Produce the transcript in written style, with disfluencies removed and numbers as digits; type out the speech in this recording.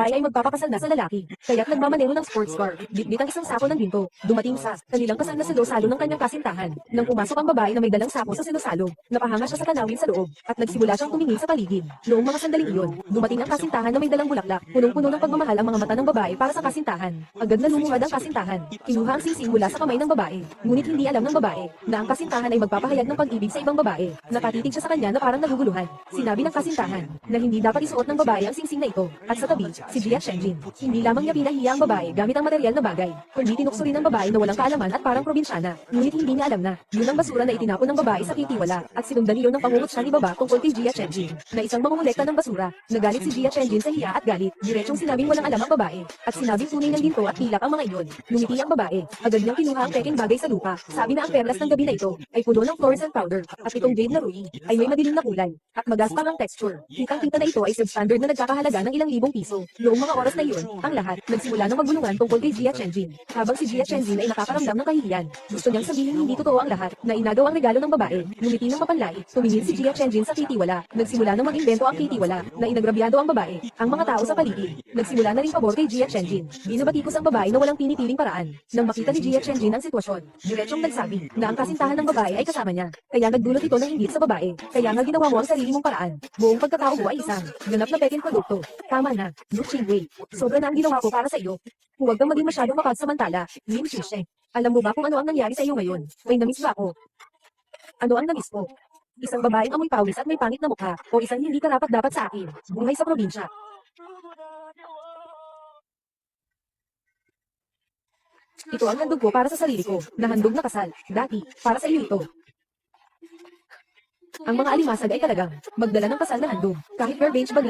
ay magpapakasal na sa lalaki. Kaya't nagmamanero ng sports car, bitbit ang isang sako ng ginto. Dumating sa kanilang kasal na salo-salo ng kanyang kasintahan. Nang pumasok ang babae na may dalang sako sa salo-salo, napahanga siya sa tanawin sa loob, at nagsimula siyang tumingin sa paligid. Noong mga sandaling iyon, dumating ang kasintahan na may dalang bulaklak. Punong-puno ng pagmamahal ang mga mata ng babae para sa kasintahan. Agad na lumuhad ang kasintahan. Kinuha ang singsing mula sa kamay ng babae. Ngunit hindi alam ng babae na ang kasintahan ay magpapahayag ng pag-ibig sa ibang babae. Nakatitig siya sa kanya na parang naguguluhan. Sinabi ng kasintahan na hindi dapat isuot ng babae ang singsing na ito. At sa tabi, si Jia Chenjin. Hindi lamang niya pinahiya ang babae gamit ang material na bagay, kundi tinukso rin ng babae na walang kaalaman at parang probinsyana. Ngunit hindi niya alam na yun ang basura na itinapon ng babae sa kitiwala, at sinundan iyon ng pangungutya ni baba tungkol kay Jia Chenjin na isang mangungulekta ng basura. Nagalit si Jia Chenjin sa hiya at galit. Diretsong sinabing walang alam ang babae, at sinabing tunay ng ginto at pilak ang mga iyon. Ngumiti ang babae. Agad niyang kinuha ang peking bagay sa lupa. Sabi na ang perlas ng gabi na ito ay puno ng fluorescent powder, at itong jade na ruby ay may madilim na kulay at magaspang ang texture. Kitang-kita na ito ay substandard na nagkakahalaga ng ilang libong piso. Noong mga oras na iyon, ang lahat nagsimula ng magbulungan tungkol kay Jia Chenjin. Habang si Jia Chenjin ay nakakaramdam ng kahihiyan, gusto niyang sabihin hindi totoo ang lahat na inagaw ang regalo ng babae. Ngumiti ng mapanlait, tumingin si Jia Chenjin sa kitiwala. Nagsimula ng mag-imbento ang kitiwala na inagrabyado ang babae. Ang mga tao sa paligid nagsimula na rin pabor kay Jia Chenjin. Binabatikos ang babae na walang pinipiling paraan. Nang makita ni Jia Chenjin ang sitwasyon, diretsong nagsabi na ang kasintahan ng babae ay kasama niya. Kaya nagdulot ito ng inggit sa babae. Kaya nga ginawa mo ang sarili mong paraan. Buong pagkatao mo ay isang ganap na peking produkto. Tama na, Lu Qingwei. Sobra na ang ginawa ko para sa iyo. Huwag kang maging masyadong mapagsamantala, Lim Xixing. Alam mo ba kung ano ang nangyari sa iyo ngayon? May namiss ba ako? Ano ang namiss ko? Isang babaeng amoy pawis at may pangit na mukha, o isang hindi karapat-dapat sa akin. Buhay sa probinsya. Ito ang handog ko para sa sarili ko, na handog na kasal. Dati, para sa iyo ito. Ang mga alimasag ay talagang magdala ng kasal na handog. Kahit garbage bag lang